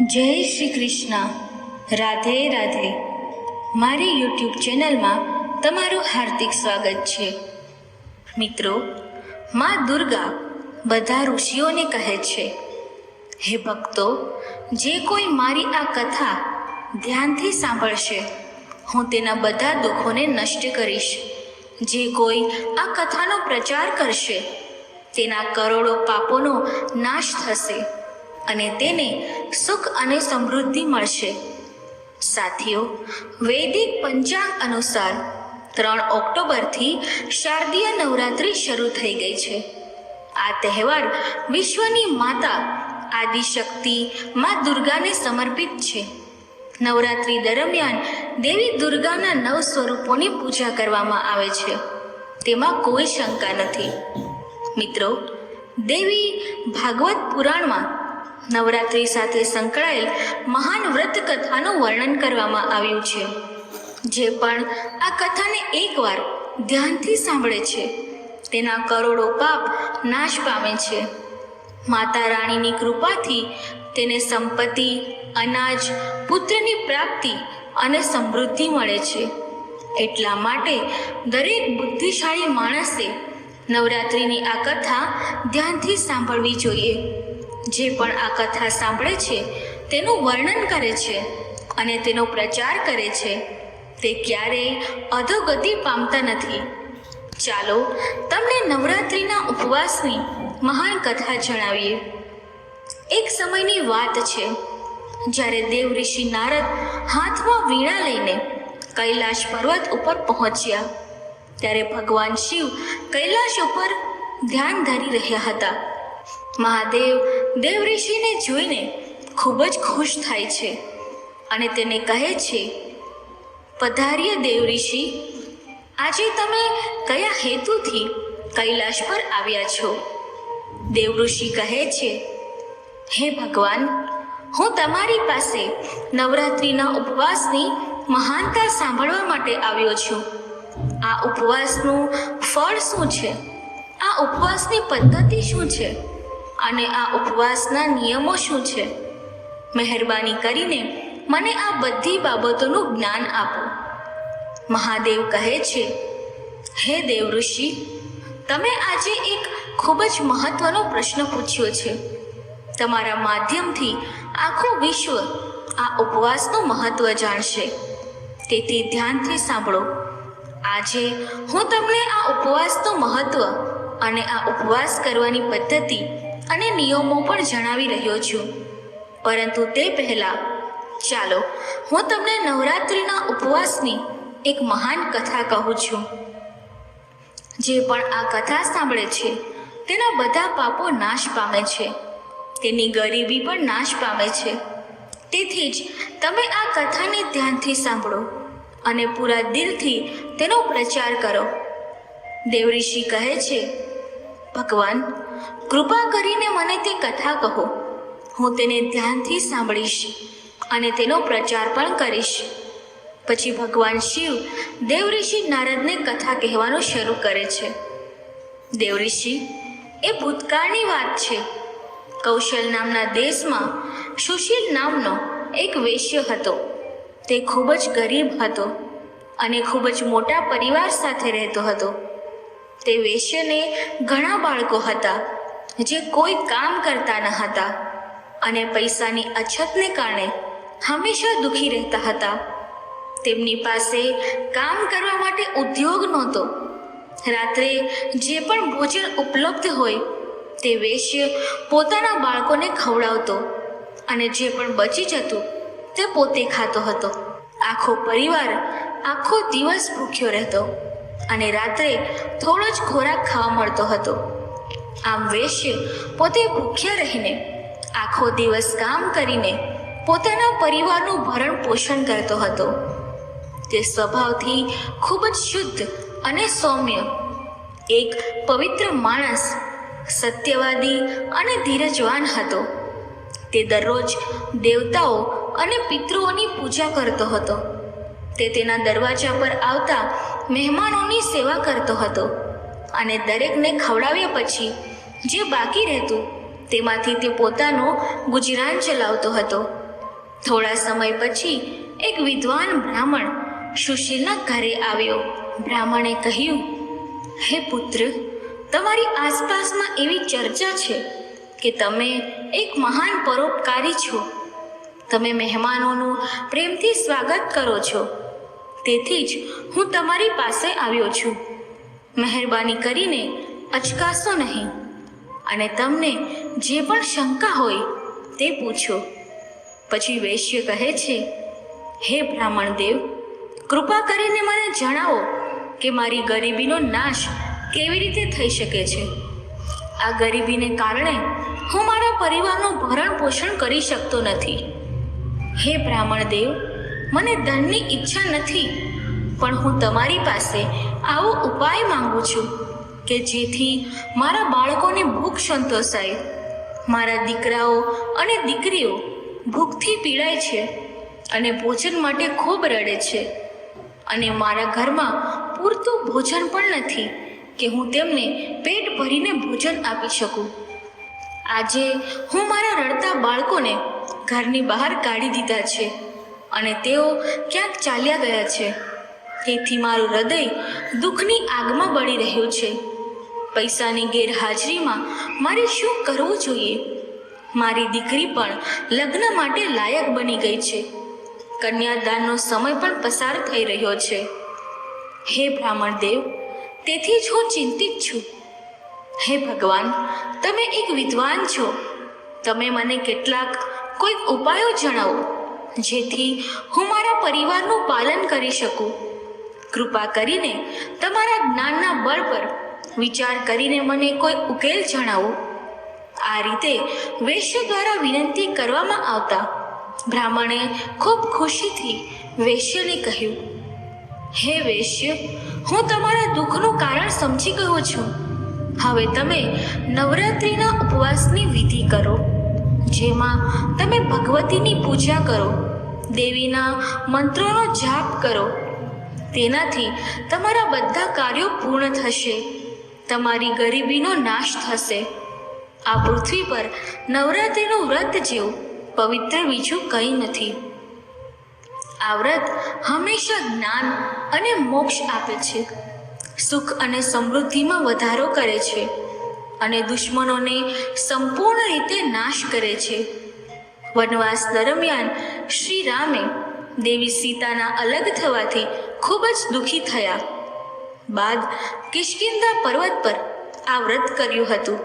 જય શ્રી કૃષ્ણ. રાધે રાધે. મારી યુટ્યુબ ચેનલમાં તમારું હાર્દિક સ્વાગત છે. મિત્રો, માં દુર્ગા બધા ઋષિઓને કહે છે, હે ભક્તો, જે કોઈ મારી આ કથા ધ્યાનથી સાંભળશે, હું તેના બધા દુઃખોને નષ્ટ કરીશ. જે કોઈ આ કથાનો પ્રચાર કરશે, તેના કરોડો પાપોનો નાશ થશે અને તેને સુખ અને સમૃદ્ધિ મળશે. સાથીઓ, વૈદિક પંચાંગ અનુસાર 3 ઓક્ટોબરથી શારદીય નવરાત્રિ શરૂ થઈ ગઈ છે. આ તહેવાર વિશ્વની માતા આદિશક્તિ માં દુર્ગાને સમર્પિત છે. નવરાત્રિ દરમિયાન દેવી દુર્ગાના 9 સ્વરૂપોની પૂજા કરવામાં આવે છે. તેમાં કોઈ શંકા નથી. મિત્રો, દેવી ભાગવત પુરાણમાં નવરાત્રિ સાથે સંકળાયેલ મહાન વ્રત કથાનું વર્ણન કરવામાં આવ્યું છે. જે પણ આ કથાને એકવાર ધ્યાનથી સાંભળે છે, તેના કરોડો પાપ નાશ પામે છે. માતા રાણીની કૃપાથી તેને સંપત્તિ, અનાજ, પુત્રની પ્રાપ્તિ અને સમૃદ્ધિ મળે છે. એટલા માટે દરેક બુદ્ધિશાળી માણસે નવરાત્રિની આ કથા ધ્યાનથી સાંભળવી જોઈએ. જે પણ આ કથા સાંભળે છે, તેનું વર્ણન કરે છે અને તેનો પ્રચાર કરે છે, તે ક્યારેય અધોગતિ પામતા નથી. ચાલો તમને નવરાત્રિના ઉપવાસની મહાન કથા જણાવીએ. એક સમયની વાત છે, જ્યારે દેવ ઋષિ નારદ હાથમાં વીણા લઈને કૈલાશ પર્વત ઉપર પહોંચ્યા. ત્યારે ભગવાન શિવ કૈલાશ ઉપર ધ્યાન ધરી રહ્યા હતા. મહાદેવ દેવ ઋષિને જોઈને ખૂબ જ ખુશ થાય છે અને તેને કહે છે, પધાર્ય દેવ ઋષિ, આજે તમે કયા હેતુથી કૈલાશ પર આવ્યા છો? દેવ ઋષિ કહે છે, હે ભગવાન, હું તમારી પાસે નવરાત્રિના ઉપવાસની મહાનતા સાંભળવા માટે આવ્યો છું. આ ઉપવાસનું ફળ શું છે? આ ઉપવાસની પદ્ધતિ શું છે? અને આ ઉપવાસના નિયમો શું છે? મહેરબાની કરીને મને આ બધી બાબતોનું જ્ઞાન આપો. મહાદેવ કહે છે, હે દેવ ઋષિ, તમે આજે એક ખૂબ જ મહત્વનો પ્રશ્ન પૂછ્યો છે. તમારા માધ્યમથી આખું વિશ્વ આ ઉપવાસનું મહત્વ જાણશે. તેથી ધ્યાનથી સાંભળો. આજે હું તમને આ ઉપવાસનું મહત્વ અને આ ઉપવાસ કરવાની પદ્ધતિ અને નિયમો પણ જણાવી રહ્યો છું. પરંતુ તે પહેલાં ચાલો હું તમને નવરાત્રિના ઉપવાસની એક મહાન કથા કહું છું. જે પણ આ કથા સાંભળે છે, તેના બધા પાપો નાશ પામે છે. તેની ગરીબી પણ નાશ પામે છે. તેથી જ તમે આ કથાને ધ્યાનથી સાંભળો અને પૂરા દિલથી તેનો પ્રચાર કરો. દેવ ઋષિ કહે છે, ભગવાન, કૃપા કરીને મને તે કથા કહો. હું તેને ધ્યાનથી સાંભળીશ અને તેનો પ્રચાર પણ કરીશ. પછી ભગવાન શિવ દેવ ઋષિ નારદને કથા કહેવાનું શરૂ કરે છે. દેવ ઋષિ, એ ભૂતકાળની વાત છે. કૌશલ નામના દેશમાં સુશીલ નામનો એક વૈશ્ય હતો. તે ખૂબ જ ગરીબ હતો અને ખૂબ જ મોટા પરિવાર સાથે રહેતો હતો. તે વૈશ્યને ઘણા બાળકો હતા, જે કોઈ કામ કરતા ન હતા અને પૈસાની અછતને કારણે હંમેશા દુઃખી રહેતા હતા. તેમની પાસે કામ કરવા માટે ઉદ્યોગ નહોતો. રાત્રે જે પણ ભોજન ઉપલબ્ધ હોય, તે વૈશ્ય પોતાના બાળકોને ખવડાવતો અને જે પણ બચી જતું તે પોતે ખાતો હતો. આખો પરિવાર આખો દિવસ ભૂખ્યો રહેતો અને રાત્રે થોડો જ ખોરાક ખાવા મળતો હતો. આમ વૈશ્ય પોતે ભૂખ્યા રહીને આખો દિવસ કામ કરીને પોતાના પરિવારનું ભરણ પોષણ કરતો હતો. તે સ્વભાવથી ખૂબ જ શુદ્ધ અને સૌમ્ય, એક પવિત્ર માણસ, સત્યવાદી અને ધીરજવાન હતો. તે દરરોજ દેવતાઓ અને પિતૃઓની પૂજા કરતો હતો. તે તેના દરવાજા પર આવતા મહેમાનોની સેવા કરતો હતો અને દરેકને ખવડાવ્યા પછી જે બાકી રહેતું તેમાંથી તે પોતાનું ગુજરાન ચલાવતો હતો. થોડા સમય પછી એક વિદ્વાન બ્રાહ્મણ સુશીલના ઘરે આવ્યો. બ્રાહ્મણે કહ્યું, હે પુત્ર, તમારી આસપાસમાં એવી ચર્ચા છે કે તમે એક મહાન પરોપકારી છો. તમે મહેમાનોનું પ્રેમથી સ્વાગત કરો છો. તેથી જ હું તમારી પાસે આવ્યો છું. મહેરબાની કરીને અચકાશો નહીં અને તમને જે પણ શંકા હોય તે પૂછો. પછી વૈશ્ય કહે છે, હે બ્રાહ્મણ દેવ, કૃપા કરીને મને જણાવો કે મારી ગરીબીનો નાશ કેવી રીતે થઈ શકે છે. આ ગરીબીને કારણે હું મારા પરિવારનું ભરણ પોષણ કરી શકતો નથી. હે બ્રાહ્મણ દેવ, મને ધનની ઈચ્છા નથી, પણ હું તમારી પાસે આવો ઉપાય માંગુ છું કે જેથી મારા બાળકોની ભૂખ સંતોષાય. મારા દીકરાઓ અને દીકરીઓ ભૂખથી પીડાય છે અને ભોજન માટે ખૂબ રડે છે, અને મારા ઘરમાં પૂરતું ભોજન પણ નથી કે હું તેમને પેટ ભરીને ભોજન આપી શકું. આજે હું મારા રડતા બાળકોને ઘરની બહાર કાઢી દીધા છે અને તેઓ ક્યાંક ચાલ્યા ગયા છે. તેથી મારું હૃદય દુઃખની આગમાં બળી રહ્યું છે. પૈસાની ગેરહાજરીમાં મારે શું કરવું જોઈએ? મારી દીકરી પણ લગ્ન માટે લાયક બની ગઈ છે. કન્યાદાનનો સમય પણ પસાર થઈ રહ્યો છે. હે બ્રાહ્મણ દેવ, તેથી જ હું ચિંતિત છું. હે ભગવાન, તમે એક વિદ્વાન છો. તમે મને કેટલાક કોઈક ઉપાયો જણાવો જેથી હું મારા પરિવારનું પાલન કરી શકું. કૃપા કરીને તમારા જ્ઞાનના બળ પર વિચાર કરીને મને કોઈ ઉકેલ જણાવો. આ રીતે વૈશ્ય દ્વારા વિનંતી કરવામાં આવતા બ્રાહ્મણે ખૂબ ખુશીથી વૈશ્યને કહ્યું, હે વૈશ્ય, હું તમારા દુઃખનું કારણ સમજી ગયો છું. હવે તમે નવરાત્રિના ઉપવાસની વિધિ કરો, જેમાં તમે ભગવતીની પૂજા કરો, દેવીના મંત્રોનો જાપ કરો. તેનાથી તમારા બધા કાર્યો પૂર્ણ થશે. તમારી ગરીબીનો નાશ થશે. આ પૃથ્વી પર નવરાત્રિનું વ્રત જેવું પવિત્ર બીજું કંઈ નથી. આ વ્રત હંમેશા જ્ઞાન અને મોક્ષ આપે છે, સુખ અને સમૃદ્ધિમાં વધારો કરે છે અને દુશ્મનોને સંપૂર્ણ રીતે નાશ કરે છે. વનવાસ દરમિયાન શ્રી રામે દેવી સીતાના અલગ થવાથી ખૂબ જ દુઃખી થયા. બાદ કિષ્કિંધા પર્વત પર આ વ્રત કર્યું હતું.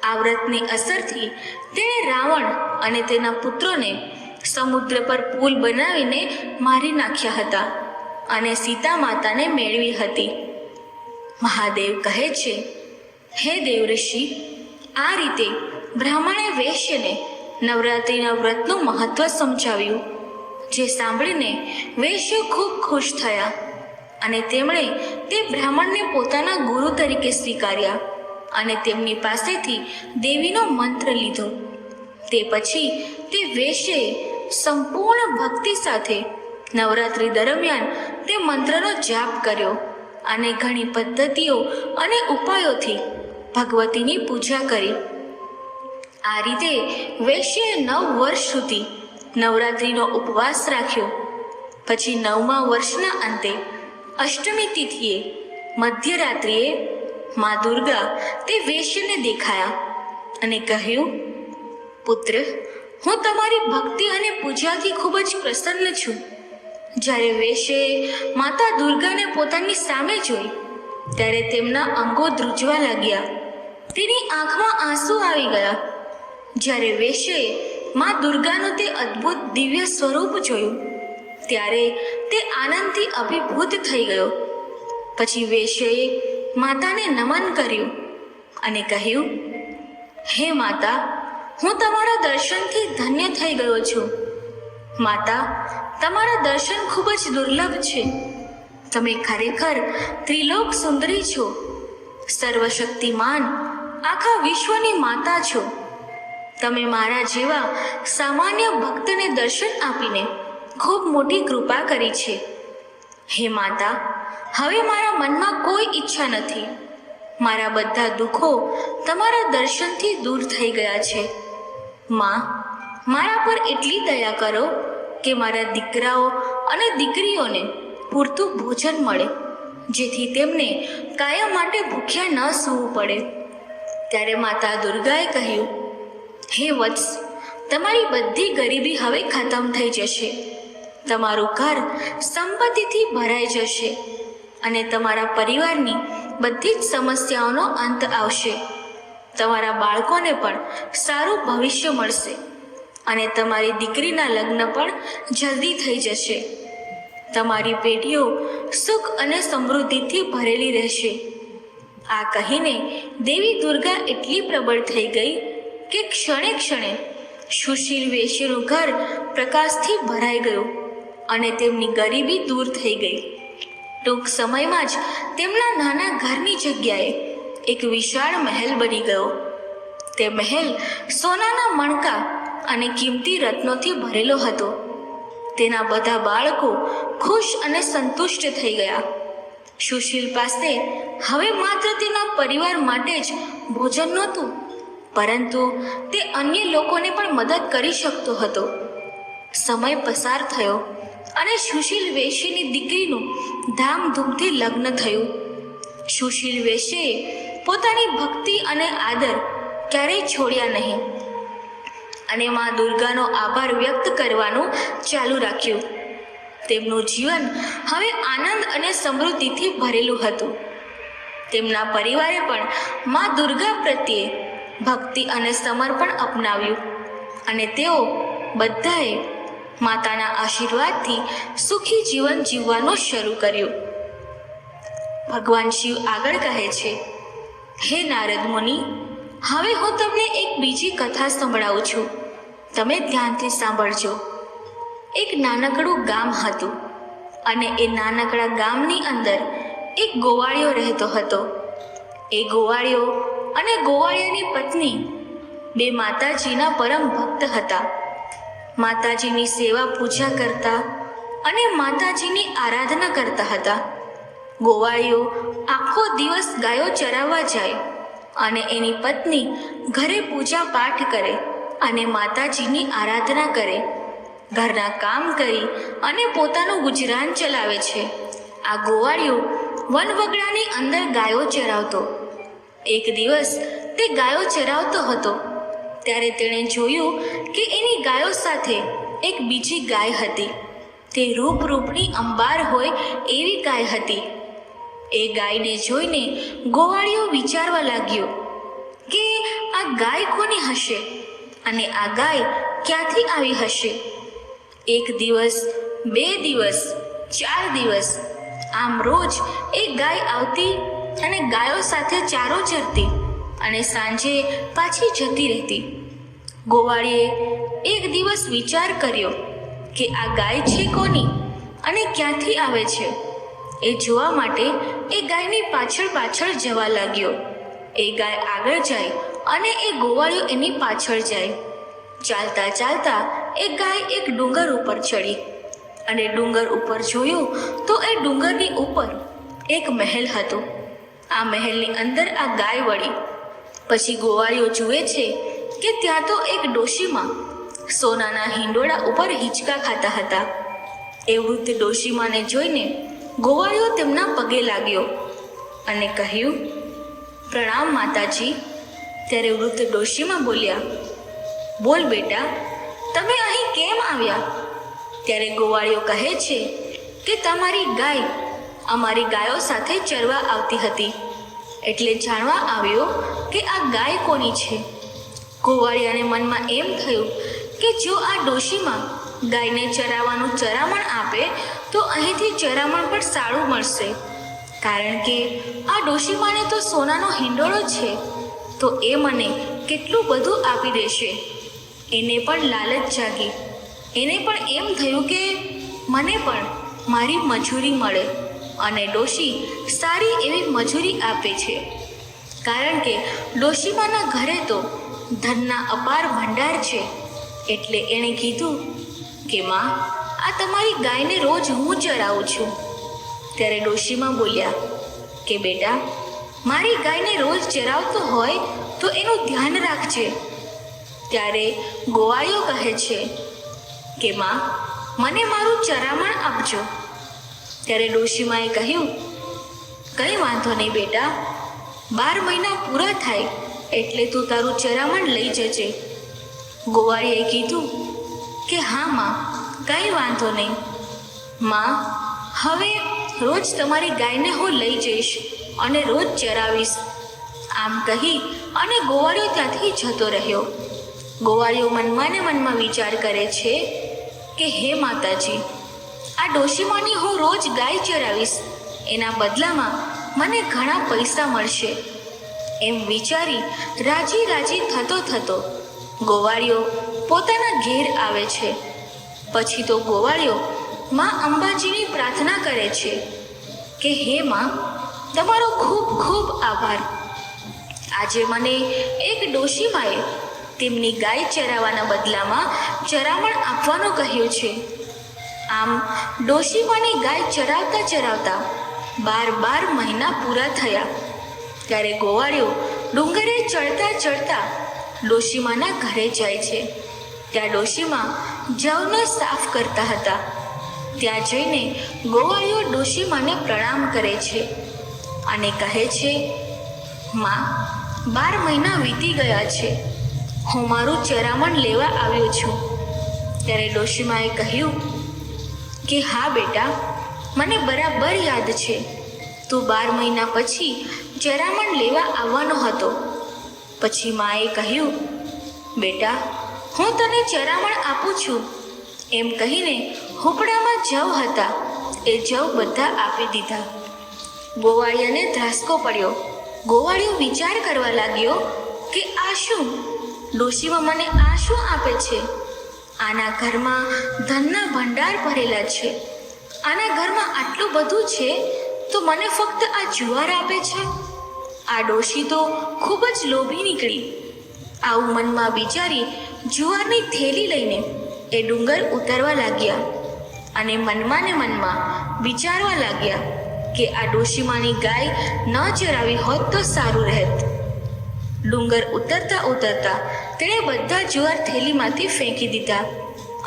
આ વ્રતની અસરથી તેણે રાવણ અને તેના પુત્રોને સમુદ્ર પર પુલ બનાવીને મારી નાખ્યા હતા અને સીતા માતાને મેળવી હતી. મહાદેવ કહે છે, હે દેવઋષિ, આ રીતે બ્રાહ્મણે વૈશ્યને નવરાત્રિના વ્રતનું મહત્વ સમજાવ્યું, જે સાંભળીને વૈશ્ય ખૂબ ખુશ થયા અને તેમણે તે બ્રાહ્મણને પોતાના ગુરુ તરીકે સ્વીકાર્યા અને તેમની પાસેથી દેવીનો મંત્ર લીધો. તે પછી તે વૈશ્યએ સંપૂર્ણ ભક્તિ સાથે નવરાત્રિ દરમિયાન તે મંત્રનો જાપ કર્યો અને ઘણી પદ્ધતિઓ અને ઉપાયોથી ભગવતીની પૂજા કરી. આ રીતે વૈશ્યએ 9 વર્ષ સુધી નવરાત્રિનો ઉપવાસ રાખ્યો. પછી 9મા વર્ષના અંતે અષ્ટમી તિથિએ મધ્યરાત્રિએ મા દુર્ગા તે વૈશ્યને દેખાયા અને કહ્યું, પુત્ર, હું તમારી ભક્તિ અને પૂજાથી ખૂબ જ પ્રસન્ન છું. જ્યારે વૈશ્યએ માતા દુર્ગાને પોતાની સામે જોઈ ત્યારે તેમના અંગો ધ્રુજવા લાગ્યા. તેની આંખમાં આંસુ આવી ગયા. જ્યારે વૈશ્યએ મા દુર્ગાનું તે અદ્ભુત દિવ્ય સ્વરૂપ જોયું ત્યારે તે આનંદથી અભિભૂત થઈ ગયો. પછી વૈશ્યએ માતાને નમન કર્યું અને કહ્યું, હે માતા, હું તમારા દર્શનથી ધન્ય થઈ ગયો છું. માતા, તમારા દર્શન ખૂબ જ દુર્લભ છે. તમે ખરેખર ત્રિલોક સુંદરી છો, સર્વશક્તિમાન, આખા વિશ્વની માતા છો. તમે મારા જેવા સામાન્ય ભક્તને દર્શન આપીને ખૂબ મોટી કૃપા કરી છે. હે માતા, હવે મારા મનમાં કોઈ ઈચ્છા નથી. મારા બધા દુઃખો તમારા દર્શનથી દૂર થઈ ગયા છે. માં, મારા પર એટલી દયા કરો કે મારા દીકરાઓ અને દીકરીઓને પૂરતું ભોજન મળે, જેથી તેમને કાયમ માટે ભૂખ્યા ન સૂવું પડે. ત્યારે માતા દુર્ગાએ કહ્યું, હે વત્સ, તમારી બધી ગરીબી હવે ખતમ થઈ જશે. તમારું ઘર સંપત્તિથી ભરાઈ જશે અને તમારા પરિવારની બધી જ સમસ્યાઓનો અંત આવશે. તમારા બાળકોને પણ સારું ભવિષ્ય મળશે અને તમારી દીકરીના લગ્ન પણ જલ્દી થઈ જશે. તમારી પેઢીઓ સુખ અને સમૃદ્ધિથી ભરેલી રહેશે. આ કહીને દેવી દુર્ગા એટલી પ્રબળ થઈ ગઈ કે ક્ષણે ક્ષણે સુશીલ વેશ્યનું ઘર પ્રકાશથી ભરાઈ ગયું અને તેમની ગરીબી દૂર થઈ ગઈ. ટૂંક સમયમાં જ તેમના નાના ઘરની જગ્યાએ એક વિશાળ મહેલ બની ગયો. તે મહેલ સોનાના મણકા અને કિંમતી રત્નોથી ભરેલો હતો. તેના બધા બાળકો ખુશ અને સંતુષ્ટ થઈ ગયા. સુશીલ પાસે હવે માત્ર તેના પરિવાર માટે જ ભોજન નહોતું, પરંતુ તે અન્ય લોકોને પણ મદદ કરી શકતો હતો. સમય પસાર થયો અને સુશીલ વેશ્યની દીકરીનું ધામધૂમથી લગ્ન થયું. સુશીલ વેશ્યએ પોતાની ભક્તિ અને આદર ક્યારેય છોડ્યા નહીં અને મા દુર્ગાનો આભાર વ્યક્ત કરવાનું ચાલુ રાખ્યું. તેમનું જીવન હવે આનંદ અને સમૃદ્ધિથી ભરેલું હતું. તેમના પરિવારે પણ મા દુર્ગા પ્રત્યે ભક્તિ અને સમર્પણ અપનાવ્યું અને તેઓ બધાએ માતાના આશીર્વાદથી સુખી જીવન જીવવાનું શરૂ કર્યું. ભગવાન શિવ આગળ કહે છે, હે નારદ મુનિ, હવે હું તમને એક બીજી કથા સંભળાવું છું. તમે ધ્યાનથી સાંભળજો. એક નાનકડું ગામ હતું અને એ નાનકડા ગામની અંદર એક ગોવાળિયો રહેતો હતો. એ ગોવાળિયો અને ગોવાળિયાની પત્ની બે માતાજીના પરમ ભક્ત હતા. માતાજીની સેવા પૂજા કરતા અને માતાજીની આરાધના કરતા હતા. ગોવાળિયો આખો દિવસ ગાયો ચરાવવા જાય અને એની પત્ની ઘરે પૂજા પાઠ કરે અને માતાજીની આરાધના કરે. ઘરના કામ કરી અને પોતાનું ગુજરાન ચલાવે છે. આ ગોવાળિયો વનવગડાની અંદર ગાયો ચરાવતો. એક દિવસ તે ગાયો ચરાવતો હતો ત્યારે તેણે જોયું કે એની ગાયો સાથે એક બીજી ગાય હતી. તે રૂપરૂપની અંબાર હોય એવી ગાય હતી. એ ગાયને જોઈને ગોવાળિયો વિચારવા લાગ્યો કે આ ગાય કોની હશે અને આ ગાય ક્યાંથી આવી હશે. એક દિવસ, 2 દિવસ, 4 દિવસ, આમ રોજ એ ગાય આવતી અને ગાયો સાથે ચારો ચરતી અને સાંજે પાછી જતી રહેતી. ગોવાળીએ એક દિવસ વિચાર કર્યો કે આ ગાય છે કોની અને ક્યાંથી આવે છે. એ જોવા માટે એ ગાયની પાછળ પાછળ જવા લાગ્યો. એ ગાય આગળ જાય અને એ ગોવાળિયો એની પાછળ જાય. ચાલતા ચાલતા એ ગાય એક ડુંગર ઉપર ચડી અને ડુંગર ઉપર જોયું તો એ ડુંગરની ઉપર એક મહેલ હતો. આ મહેલની અંદર આ ગાય વળી. પછી ગોવાળિયો જુએ છે કે ત્યાં તો એક ડોશીમાં સોનાના હિંડોળા ઉપર હિંચકા ખાતા હતા. એ વૃદ્ધ ડોશીમાને જોઈને ગોવાળિયો તેમના પગે લાગ્યો અને કહ્યું, પ્રણામ માતાજી. ત્યારે વૃદ્ધ ડોશીમા બોલ્યા, બોલ બેટા, તમે અહીં કેમ આવ્યા? ત્યારે ગોવાળિયો કહે છે કે તમારી ગાય અમારી ગાયો સાથે ચરવા આવતી હતી એટલે જાણવા આવ્યો કે આ ગાય કોની છે. ગોવાળિયાને મનમાં એમ થયું કે જો આ ડોશીમાં ગાયને ચરાવવાનું ચરામણ આપે તો અહીંથી ચરામણ પણ સારું મળશે, કારણ કે આ ડોશીમાને તો સોનાનો હિંડોળો છે, તો એ મને કેટલું બધું આપી દેશે. એને પણ લાલચ જાગી. એને પણ એમ થયું કે મને પણ મારી મજૂરી મળે અને ડોશી સારી એવી મજૂરી આપે છે, કારણ કે ડોશીમાના ઘરે તો ધનના અપાર ભંડાર છે. એટલે એણે કીધું કે માં, આ તમારી ગાયને રોજ હું ચરાવું છું. ત્યારે ડોશીમા બોલ્યા કે બેટા, મારી ગાયને રોજ ચરાવતો હોય તો એનું ધ્યાન રાખજે. ત્યારે ગોવાળિયો કહે છે કે માં, મને મારું ચરામણ આપજો. ત્યારે ડોશીમાએ કહ્યું, કંઈ વાંધો નહીં બેટા, 12 મહિના પૂરા થાય એટલે તું તારું ચરામણ લઈ જજે. ગોવાળિયાએ કીધું કે હા માં, કંઈ વાંધો નહીં. માં, હવે રોજ તમારી ગાયને હું લઈ જઈશ અને રોજ ચરાવીશ. આમ કહી અને ગોવાળિયો ત્યાંથી જતો રહ્યો. ગોવાળિયો મનમાં ને મનમાં વિચાર કરે છે કે હે માતાજી, આ ડોશીમાની હું રોજ ગાય ચરાવીશ, એના બદલામાં મને ઘણા પૈસા મળશે. એમ વિચારી રાજી રાજી થતો થતો ગોવાળિયો પોતાના ઘેર આવે છે. પછી તો ગોવાળિયો માં અંબાજીની પ્રાર્થના કરે છે કે હે માં, તમારો ખૂબ ખૂબ આભાર. આજે મને એક ડોશીમાએ તેમની ગાય ચરાવવાના બદલામાં ચરામણ આપવાનું કહ્યું છે. આમ ડોશીમાની ગાય ચરાવતા ચરાવતા 12 મહિના પૂરા થયા. ત્યારે ગોવાળિયો ડુંગરે ચડતા ચડતા ડોશીમાના ઘરે જાય છે. ત્યાં ડોશીમા જવને સાફ કરતા હતા. ત્યાં જઈને ગોવાળિયો ડોશીમાને પ્રણામ કરે છે અને કહે છે, માં, 12 મહિના વીતી ગયા છે, હું મારું ચરામણ લેવા આવ્યો છું. ત્યારે ડોશીમાએ કહ્યું કે હા બેટા, મને બરાબર યાદ છે, તું 12 મહિના પછી ચરામણ લેવા આવવાનો હતો. પછી માએ કહ્યું, બેટા, હું તને ચરામણ આપું છું. એમ કહીને હુંપડામાં જવ હતા એ જવ બધા આપી દીધા. ગોવાળિયાને ધ્રાસકો પડ્યો. ગોવાળિયો વિચાર કરવા લાગ્યો કે આ શું, ડોશીમા મને આ શું આપે છે? આના ઘરમાં ધનના ભંડાર ભરેલા છે, આના ઘરમાં આટલું બધું છે તો મને ફક્ત આ જુવાર આપે છે. આ ડોશી તો ખૂબ જ લોભી નીકળી. આવું મનમાં વિચારી જુવારની થેલી લઈને એ ડુંગર ઉતરવા લાગ્યા અને મનમાં ને મનમાં વિચારવા લાગ્યા કે આ ડોશીમાની ગાય ન ચરાવી હોત તો સારું રહેત. ડુંગર ઉતરતા ઉતરતા તેણે બધા જુવાર થેલીમાંથી ફેંકી દીધા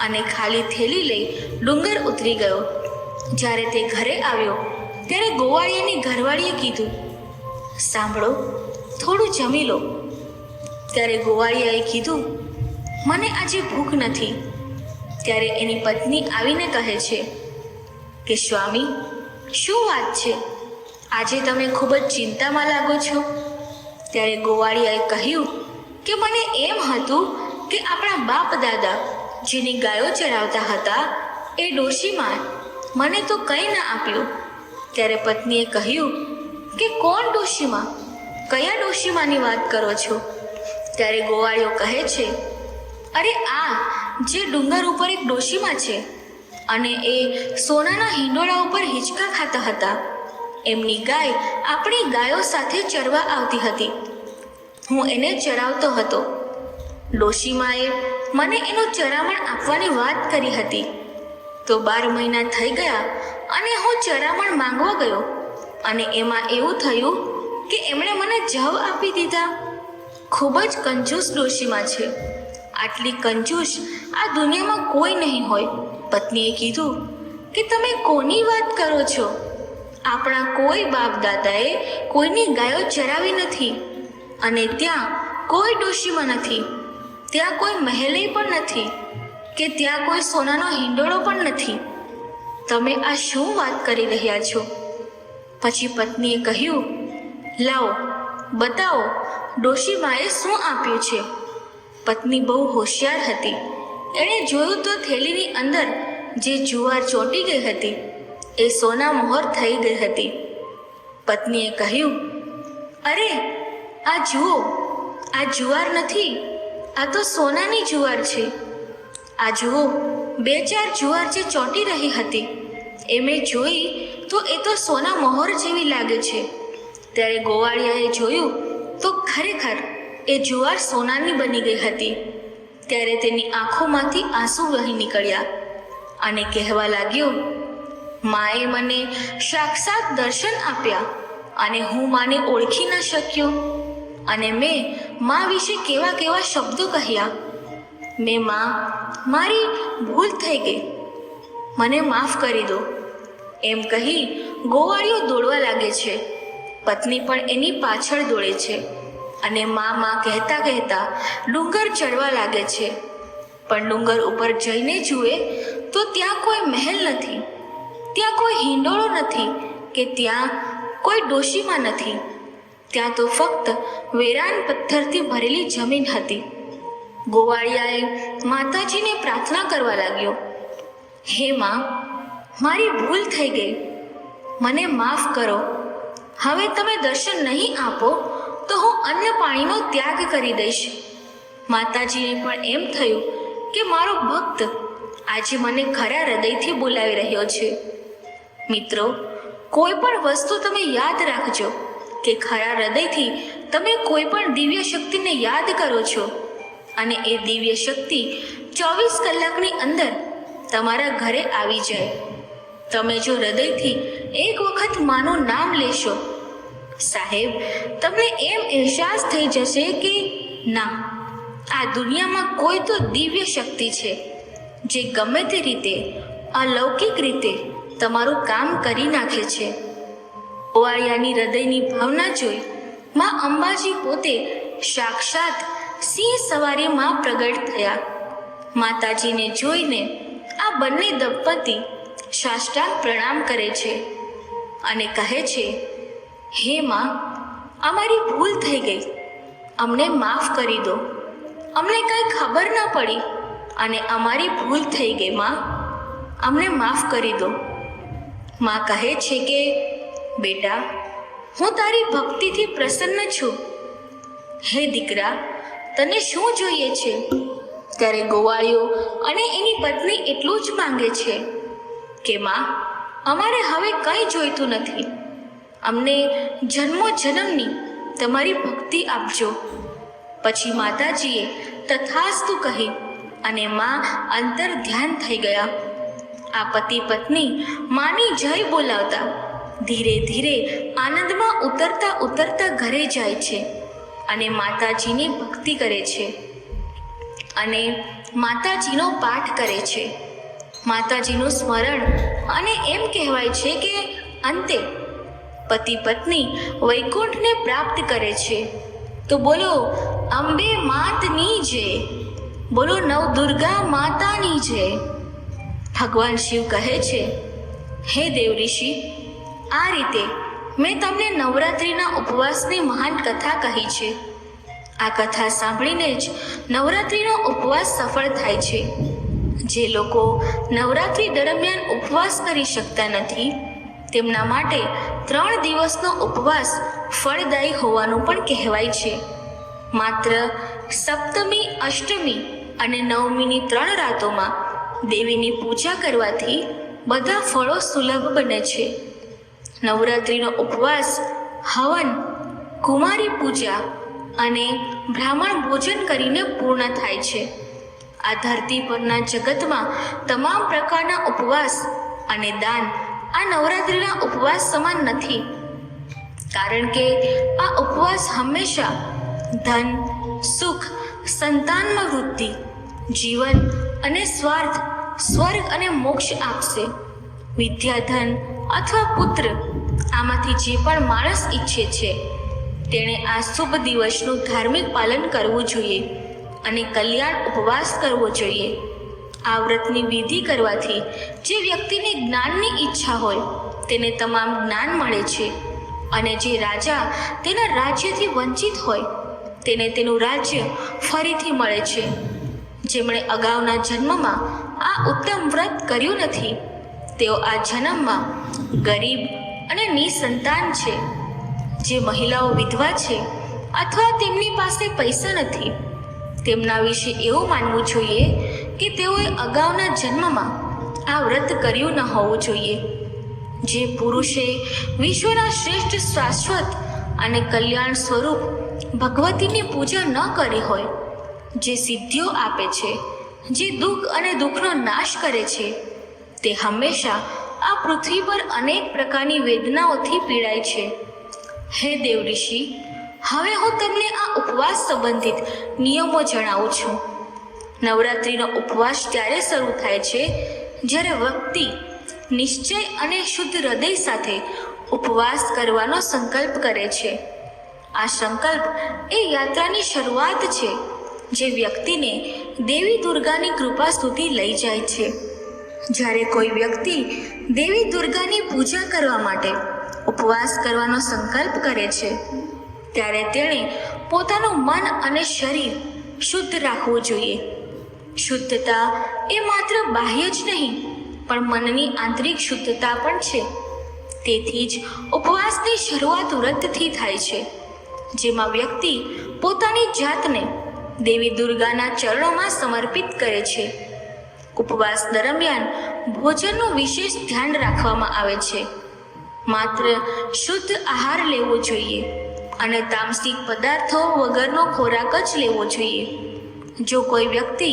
અને ખાલી થેલી લઈ ડુંગર ઉતરી ગયો. જ્યારે તે ઘરે આવ્યો ત્યારે ગોવાળિયાની ઘરવાળીએ કીધું, સાંભળો, થોડું જમી લો. ત્યારે ગોવાળિયાએ કીધું, મને આજે ભૂખ નથી. ત્યારે એની પત્ની આવીને કહે છે કે સ્વામી, શું વાત છે? આજે તમે ખૂબ જ ચિંતામાં લાગો છો. ત્યારે ગોવાળિયાએ કહ્યું કે મને એમ હતું કે આપણા બાપ દાદા જેની ગાયો ચરાવતા હતા એ ડોશીમાં મને તો કંઈ ના આપ્યું. ત્યારે પત્નીએ કહ્યું કે કોણ ડોશીમાં? કયા ડોશીમાની વાત કરો છો? ત્યારે ગોવાળિયો કહે છે, અરે આ જે ડુંગર ઉપર એક ડોશીમાં છે અને એ સોનાના હિંડોળા ઉપર હિંચકા ખાતા હતા. એમની ગાય આપણી ગાયો સાથે ચરવા આવતી હતી. હું એને ચરાવતો હતો. ડોશીમાએ મને એનું ચરામણ આપવાની વાત કરી હતી. તો 12 મહિના થઈ ગયા અને હું ચરામણ માંગવા ગયો અને એમાં એવું થયું કે એમણે મને જવ આપી દીધા. ખૂબ જ કંજૂસ ડોશીમાં છે. આટલી કંજૂસ આ દુનિયામાં કોઈ નહીં હોય. પત્નીએ કીધું કે તમે કોની વાત કરો છો? આપણા કોઈ બાપ દાદાએ કોઈની ગાયો ચરાવી નથી અને ત્યાં કોઈ ડોશીમાં નથી, ત્યાં કોઈ મહેલે પણ નથી કે ત્યાં કોઈ સોનાનો હિંડોળો પણ નથી. તમે આ શું વાત કરી રહ્યા છો? પછી પત્નીએ કહ્યું, લાવો બતાવો ડોશીમાએ શું આપ્યું છે. પત્ની બહુ હોશિયાર હતી. એણે જોયું તો થેલીની અંદર જે જુવાર ચોંટી ગઈ હતી એ સોના મોહર થઈ ગઈ હતી. પત્નીએ કહ્યું, અરે આ જુઓ, આ જુવાર નથી, આ તો સોનાની જુવાર છે. આ જુઓ, 2-4 જુવાર જે ચોંટી રહી હતી એ મેં જોઈ તો એ તો સોના મોહર જેવી લાગે છે. ત્યારે ગોવાળિયાએ જોયું તો ખરેખર એ જુવાર સોનાની બની ગઈ હતી. ત્યારે તેની આંખોમાંથી આંસુ વહી નીકળ્યા અને કહેવા લાગ્યો, માએ મને સાક્ષાત દર્શન આપ્યા અને હું માને ઓળખી ન શક્યો અને મેં મા વિશે કેવા કેવા શબ્દો કહ્યા મેં માં, મારી ભૂલ થઈ ગઈ, મને માફ કરી દો, એમ કહી ગોવાળિયો દોડવા લાગે છે. પત્ની પણ એની પાછળ દોડે છે અને માં કહેતા કહેતા ડુંગર ચડવા લાગે છે. પણ ડુંગર ઉપર જઈને જુએ તો ત્યાં કોઈ મહેલ નથી, ત્યાં કોઈ હિંડોળો નથી કે ત્યાં કોઈ ડોશીમાં નથી. ત્યાં તો ફક્ત વેરાન પથ્થરથી ભરેલી જમીન હતી. ગોવાળિયાએ માતાજીને પ્રાર્થના કરવા લાગ્યો, હે માં, મારી ભૂલ થઈ ગઈ, મને માફ કરો. હવે તમે દર્શન નહીં આપો તો હું અન્ન પાણીનો ત્યાગ કરી દઈશ. માતાજીને પણ એમ થયું કે મારો ભક્ત આજે મને ખરા હૃદયથી બોલાવી રહ્યો છે. મિત્રો, કોઈ પણ વસ્તુ તમે યાદ રાખજો કે ખરા હૃદયથી તમે કોઈ પણ દિવ્ય શક્તિને યાદ કરો છો અને એ દિવ્ય શક્તિ 24 કલાકની અંદર તમારા ઘરે આવી જાય. તમે જો હૃદયથી એક વખત માનું નામ લેશો, સાહેબ, તમને એમ અહેસાસ થઈ જશે કે ના, આ દુનિયામાં કોઈ તો દિવ્ય શક્તિ છે જે ગમે તે રીતે, અલૌકિક રીતે તમારું કામ કરી નાખે છે. ગોવાળિયાની હૃદયની ભાવના જોઈ માં અંબાજી પોતે સાક્ષાત સિંહ સવારીમાં પ્રગટ થયા. માતાજીને જોઈને આ બંને દંપતી સાષ્ટાંગ પ્રણામ કરે છે અને કહે છે, હે માં, અમારી ભૂલ થઈ ગઈ, અમને માફ કરી દો. અમને કંઈ ખબર ન પડી અને અમારી ભૂલ થઈ ગઈ માં, અમને માફ કરી દો. માં કહે છે કે બેટા, હું તારી ભક્તિથી પ્રસન્ન છું. હે દીકરા, તને શું જોઈએ છે? ત્યારે ગોવાળિયો અને એની પત્ની એટલું જ માંગે છે કે માં, અમારે હવે કંઈ જોઈતું નથી, અમને જન્મો જન્મની તમારી ભક્તિ આપજો. પછી માતાજીએ તથાસ્તુ કહી અને માં અંતર ધ્યાન થઈ ગયા. આ પતિ પત્ની માની જય બોલાવતા ધીરે ધીરે આનંદમાં ઉતરતા ઉતરતા ઘરે જાય છે અને માતાજીની ભક્તિ કરે છે અને માતાજીનો પાઠ કરે છે, માતાજીનું સ્મરણ. અને એમ કહેવાય છે કે અંતે પતિ પત્ની વૈકુંઠને પ્રાપ્ત કરે છે. તો બોલો અંબે માતની જય, બોલો નવદુર્ગા માતાની જય. ભગવાન શિવ કહે છે, હે દેવ ઋષિ, આ રીતે મેં તમને નવરાત્રિના ઉપવાસની મહાન કથા કહી છે. આ કથા સાંભળીને જ નવરાત્રિનો ઉપવાસ સફળ થાય છે. જે લોકો નવરાત્રિ દરમિયાન ઉપવાસ કરી શકતા નથી તેમના માટે 3 દિવસનો ઉપવાસ ફળદાયી હોવાનું પણ કહેવાય છે. માત્ર સપ્તમી, અષ્ટમી અને નવમીની 3 રાતોમાં દેવીની પૂજા કરવાથી બધા ફળો સુલભ બને છે. નવરાત્રિનો ઉપવાસ હવન, કુમારી પૂજા અને બ્રાહ્મણ ભોજન કરીને પૂર્ણ થાય છે. આ ધરતી પરના જગતમાં તમામ પ્રકારના ઉપવાસ અને દાન આ નવરાત્રિના ઉપવાસ સમાન નથી, કારણ કે આ ઉપવાસ હંમેશા ધન, સુખ, સંતાનમાં વૃદ્ધિ, જીવન અને સ્વાર્થ, સ્વર્ગ અને મોક્ષ આપશે. વિદ્યાધન અથવા પુત્ર, આમાંથી જે પણ માણસ ઈચ્છે છે તેણે આ શુભ દિવસનું ધાર્મિક પાલન કરવું જોઈએ અને કલ્યાણ ઉપવાસ કરવો જોઈએ. આ વ્રતની વિધિ કરવાથી જે વ્યક્તિને જ્ઞાનની ઈચ્છા હોય તેને તમામ જ્ઞાન મળે છે અને જે રાજા તેના રાજ્યથી વંચિત હોય તેને તેનું રાજ્ય ફરીથી મળે છે. જેમણે અગાઉના જન્મમાં આ ઉત્તમ વ્રત કર્યું નથી તેઓ આ જન્મમાં ગરીબ અને નિસંતાન છે. જે મહિલાઓ વિધવા છે અથવા તેમની પાસે પૈસા નથી તેમના વિશે એવું માનવું જોઈએ કે તેઓએ અગાઉના જન્મમાં આ વ્રત કર્યું ન હોવું જોઈએ. જે પુરુષે વિશ્વના શ્રેષ્ઠ શાશ્વત અને કલ્યાણ સ્વરૂપ ભગવતીની પૂજા ન કરી હોય, જે સિદ્ધિઓ આપે છે, જે દુઃખ અને દુઃખનો નાશ કરે છે, તે હંમેશા આ પૃથ્વી પર અનેક પ્રકારની વેદનાઓથી પીડાય છે. હે દેવ ઋષિ, હવે હું તમને આ ઉપવાસ સંબંધિત નિયમો જણાવું છું. નવરાત્રિનો ઉપવાસ ત્યારે શરૂ થાય છે જ્યારે વ્યક્તિ નિશ્ચય અને શુદ્ધ હૃદય સાથે ઉપવાસ કરવાનો સંકલ્પ કરે છે. આ સંકલ્પ એ યાત્રાની શરૂઆત છે જે વ્યક્તિને દેવી દુર્ગાની કૃપા સુધી લઈ જાય છે. જ્યારે કોઈ વ્યક્તિ દેવી દુર્ગાની પૂજા કરવા માટે ઉપવાસ કરવાનો સંકલ્પ કરે છે ત્યારે તેણે પોતાનું મન અને શરીર શુદ્ધ રાખવું જોઈએ. શુદ્ધતા એ માત્ર બાહ્ય જ નહીં પણ મનની આંતરિક શુદ્ધતા પણ છે. તેથી જ ઉપવાસની શરૂઆત વ્રતથી થાય છે, જેમાં વ્યક્તિ પોતાની જાતને દેવી દુર્ગાના ચરણોમાં સમર્પિત કરે છે. ઉપવાસ દરમિયાન ભોજનનું વિશેષ ધ્યાન રાખવામાં આવે છે. માત્ર શુદ્ધ આહાર લેવો જોઈએ અને તામસિક પદાર્થો વગરનો ખોરાક જ લેવો જોઈએ. જો કોઈ વ્યક્તિ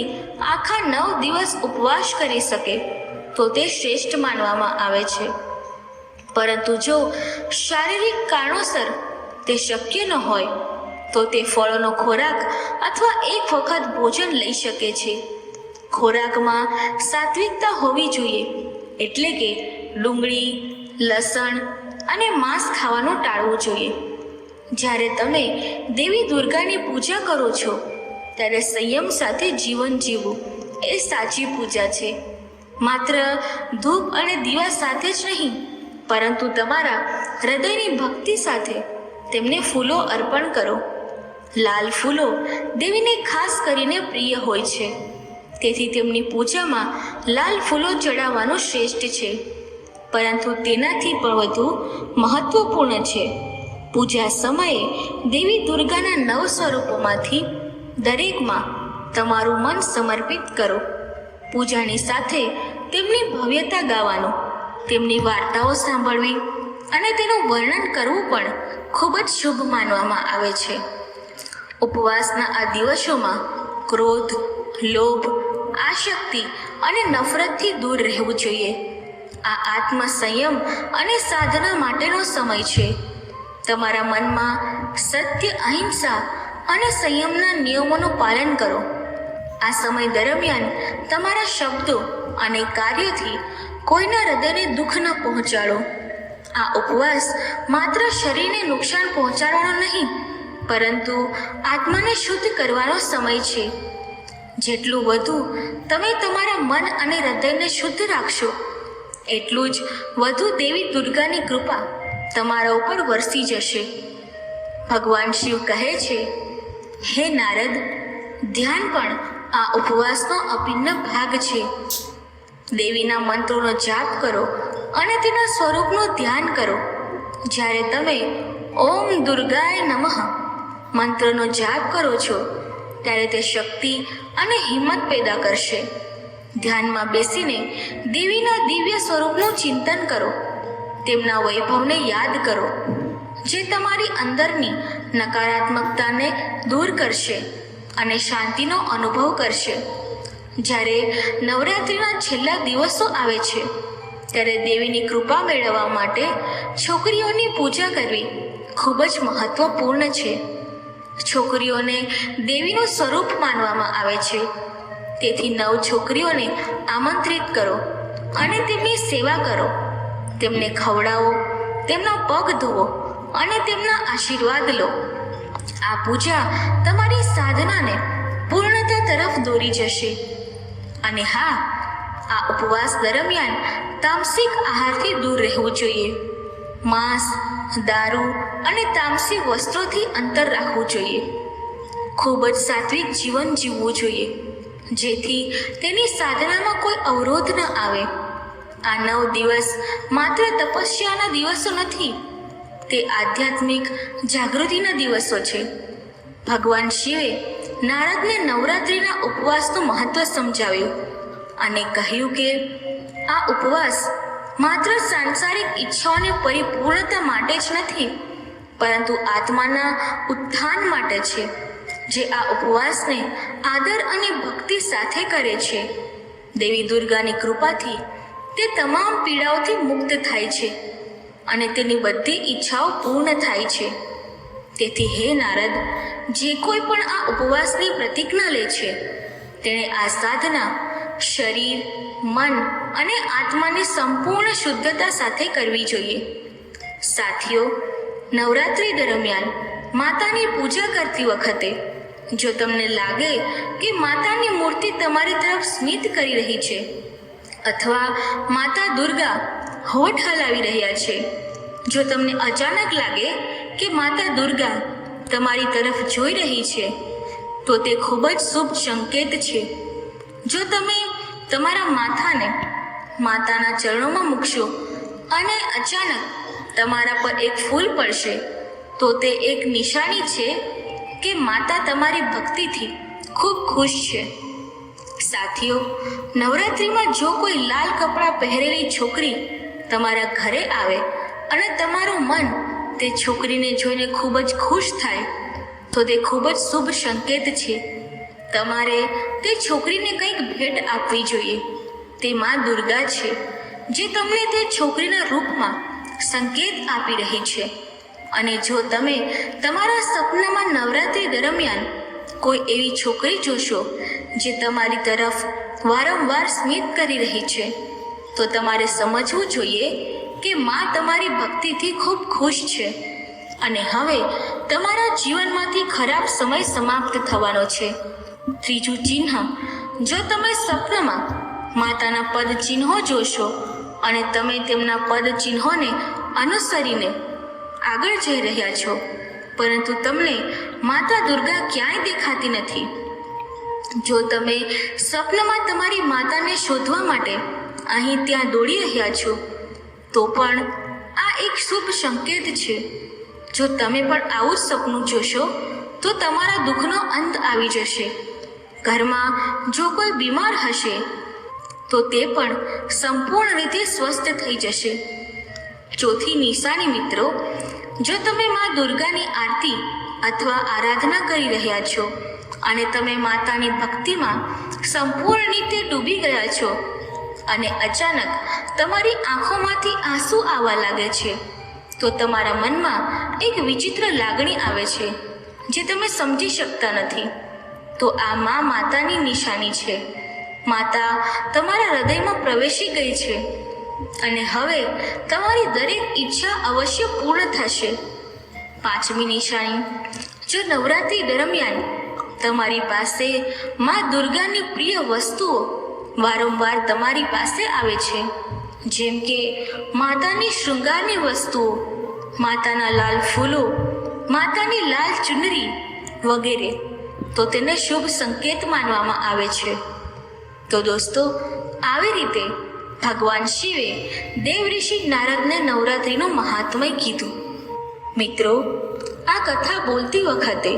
આખા 9 દિવસ ઉપવાસ કરી શકે તો તે શ્રેષ્ઠ માનવામાં આવે છે. પરંતુ જો શારીરિક કારણોસર તે શક્ય ન હોય તો તે ફળોનો ખોરાક અથવા એક વખત ભોજન લઈ શકે છે. ખોરાકમાં સાત્વિકતા હોવી જોઈએ, એટલે કે ડુંગળી, લસણ અને માંસ ખાવાનું ટાળવું જોઈએ. જ્યારે તમે દેવી દુર્ગાની પૂજા કરો છો ત્યારે સંયમ સાથે જીવન જીવવું એ સાચી પૂજા છે. માત્ર ધૂપ અને દીવા સાથે જ નહીં, પરંતુ તમારા હૃદયની ભક્તિ સાથે તેમને ફૂલો અર્પણ કરો. લાલ ફૂલો દેવીને ખાસ કરીને પ્રિય હોય છે, તેથી તેમની પૂજામાં લાલ ફૂલો ચડાવવાનું શ્રેષ્ઠ છે. પરંતુ તેનાથી પણ વધુ મહત્વપૂર્ણ છે પૂજા સમયે દેવી દુર્ગાના 9 સ્વરૂપોમાંથી દરેકમાં તમારું મન સમર્પિત કરો. પૂજાની સાથે તેમની ભવ્યતા ગાવાનું, તેમની વાર્તાઓ સાંભળવી અને તેનું વર્ણન કરવું પણ ખૂબ જ શુભ માનવામાં આવે છે. ઉપવાસના આ દિવસોમાં ક્રોધ, લોભ, આસક્તિ અને નફરતથી દૂર રહેવું જોઈએ. આ આત્મસંયમ અને સાધના માટેનો સમય છે. તમારા મનમાં સત્ય, અહિંસા અને સંયમના નિયમોનું પાલન કરો. આ સમય દરમિયાન તમારા શબ્દો અને કાર્યોથી કોઈના હૃદયને દુઃખ ન પહોંચાડો. આ ઉપવાસ માત્ર શરીરને નુકસાન પહોંચાડવાનો નહીં, પરંતુ આત્માને શુદ્ધ કરવાનો સમય છે. જેટલું વધુ તમે તમારા મન અને હૃદયને શુદ્ધ રાખશો, એટલું જ વધુ દેવી દુર્ગાની કૃપા તમારા ઉપર વરસી જશે. ભગવાન શિવ કહે છે, હે નારદ, ધ્યાન પણ આ ઉપવાસનો અભિન્ન ભાગ છે. દેવીના મંત્રોનો જાપ કરો અને તેના સ્વરૂપનું ધ્યાન કરો. જ્યારે તમે ઓમ દુર્ગાય નમઃ મંત્રનો જાપ કરો છો ત્યારે તે શક્તિ અને હિંમત પેદા કરશે. ધ્યાનમાં બેસીને દેવીના દિવ્ય સ્વરૂપનું ચિંતન કરો. તેમના વૈભવને યાદ કરો, જે તમારી અંદરની નકારાત્મકતાને દૂર કરશે અને શાંતિનો અનુભવ કરશે. જ્યારે નવરાત્રિના છેલ્લા દિવસો આવે છે ત્યારે દેવીની કૃપા મેળવવા માટે છોકરીઓની પૂજા કરવી ખૂબ જ મહત્વપૂર્ણ છે. છોકરીઓને દેવીનું સ્વરૂપ માનવામાં આવે છે, તેથી 9 છોકરીઓને આમંત્રિત કરો અને તેમની સેવા કરો. તેમને ખવડાવો, તેમના પગ ધોવો અને તેમના આશીર્વાદ લો. આ પૂજા તમારી સાધનાને પૂર્ણતા તરફ દોરી જશે. અને હા, આ ઉપવાસ દરમિયાન તામસિક આહારથી દૂર રહેવું જોઈએ. માંસ, દારૂ અને તામસિક વસ્ત્રોથી અંતર રાખવું જોઈએ. ખૂબ જ સાત્વિક જીવન જીવવું જોઈએ, જેથી તેની સાધનામાં કોઈ અવરોધ ન આવે. આ 9 દિવસ માત્ર તપસ્યાના દિવસો નથી, તે આધ્યાત્મિક જાગૃતિના દિવસો છે. ભગવાન શિવે નારદને નવરાત્રિના ઉપવાસનું મહત્વ સમજાવ્યું અને કહ્યું કે આ ઉપવાસ માત્ર સાંસારિક ઈચ્છાઓની પરિપૂર્ણતા માટે જ નથી, પરંતુ આત્માના ઉત્થાન માટે છે. જે આ ઉપવાસને આદર અને ભક્તિ સાથે કરે છે, દેવી દુર્ગાની કૃપાથી તે તમામ પીડાઓથી મુક્ત થાય છે અને તેની બધી ઈચ્છાઓ પૂર્ણ થાય છે. તેથી હે નારદ, જે કોઈ પણ આ ઉપવાસની પ્રતિજ્ઞા લે છે તેણે આ સાધના શરીર, મન અને આત્માની સંપૂર્ણ શુદ્ધતા સાથે કરવી જોઈએ. સાથીઓ, નવરાત્રિ દરમિયાન માતાની પૂજા કરતી વખતે જો તમને લાગે કે માતાની મૂર્તિ તમારી તરફ સ્મિત કરી રહી છે અથવા માતા દુર્ગા હોઠ હલાવી રહ્યા છે, જો તમને અચાનક લાગે કે માતા દુર્ગા તમારી તરફ જોઈ રહી છે, તો તે ખૂબ જ શુભ સંકેત છે. જો તમે તમારા માથાને માતાના ચરણોમાં મૂકશો અને અચાનક તમારા પર એક ફૂલ પડશે, તો તે એક નિશાની છે કે માતા તમારી ભક્તિથી ખૂબ ખુશ છે. સાથીઓ, નવરાત્રિમાં જો કોઈ લાલ કપડાં પહેરેલી છોકરી તમારા ઘરે આવે અને તમારું મન તે છોકરીને જોઈને ખૂબ જ ખુશ થાય, તો તે ખૂબ જ શુભ સંકેત છે. તમારે તે છોકરીને કંઈક ભેટ આપવી જોઈએ. તે મા દુર્ગા છે જે તમને તે છોકરીના રૂપમાં સંકેત આપી રહી છે. અને જો તમે તમારા સપનામાં નવરાત્રિ દરમિયાન કોઈ એવી છોકરી જોશો જે તમારી તરફ વારંવાર સ્મિત કરી રહી છે, તો તમારે સમજવું જોઈએ કે મા તમારી ભક્તિથી ખૂબ ખુશ છે અને હવે તમારા જીવનમાંથી ખરાબ સમય સમાપ્ત થવાનો છે. ત્રીજું ચિહ્ન, જો તમે સપનામાં માતાના પદ ચિહ્નો જોશો અને તમે તેમના પદ ચિહ્નોને અનુસરીને આગળ જઈ રહ્યા છો, પરંતુ તમને માતા દુર્ગા ક્યાંય દેખાતી નથી. જો તમે સપનામાં તમારી માતાને શોધવા માટે અહીં ત્યાં દોડી રહ્યા છો, તો પણ આ એક શુભ સંકેત છે. જો તમે પણ આવું જ સપનું જોશો, તો તમારા દુઃખનો અંત આવી જશે. ઘરમાં જો કોઈ બીમાર હશે, તો તે પણ સંપૂર્ણ રીતે સ્વસ્થ થઈ જશે. ચોથી નિશાની મિત્રો, જો તમે મા દુર્ગાની આરતી અથવા આરાધના કરી રહ્યા છો અને તમે માતાની ભક્તિમાં સંપૂર્ણ રીતે ડૂબી ગયા છો અને અચાનક તમારી આંખોમાંથી આંસુ આવવા લાગે છે, તો તમારા મનમાં એક વિચિત્ર લાગણી આવે છે જે તમે સમજી શકતા નથી, તો આ માતાની નિશાની છે. માતા તમારા હૃદયમાં પ્રવેશી ગઈ છે અને હવે તમારી દરેક ઈચ્છા અવશ્ય પૂર્ણ થશે. પાંચમી નિશાની, જો નવરાત્રિ દરમિયાન તમારી પાસે મા દુર્ગાની પ્રિય વસ્તુઓ વારંવાર તમારી પાસે આવે છે, જેમ કે માતાની શૃંગારની વસ્તુઓ, માતાના લાલ ફૂલો, માતાની લાલ ચુનરી વગેરે, તો તેને શુભ સંકેત માનવામાં આવે છે. તો દોસ્તો, આવી રીતે ભગવાન શિવે દેવઋષિ નારદને નવરાત્રિનું મહાત્મય કીધું. મિત્રો, આ કથા બોલતી વખતે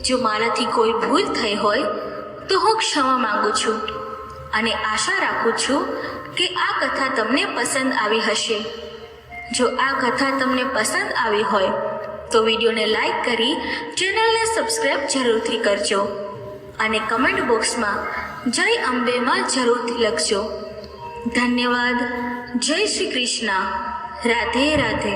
જો મારાથી કોઈ ભૂલ થઈ હોય તો હું ક્ષમા માંગુ છું અને આશા રાખું છું કે આ કથા તમને પસંદ આવી હશે. જો આ કથા તમને પસંદ આવી હોય તો વિડીયોને લાઈક કરી ચેનલને સબસ્ક્રાઈબ જરૂરથી કરજો અને કમેન્ટ બોક્સમાં જય અંબેમાં જરૂરથી લખજો. ધન્યવાદ. જય શ્રી કૃષ્ણ. રાધે રાધે.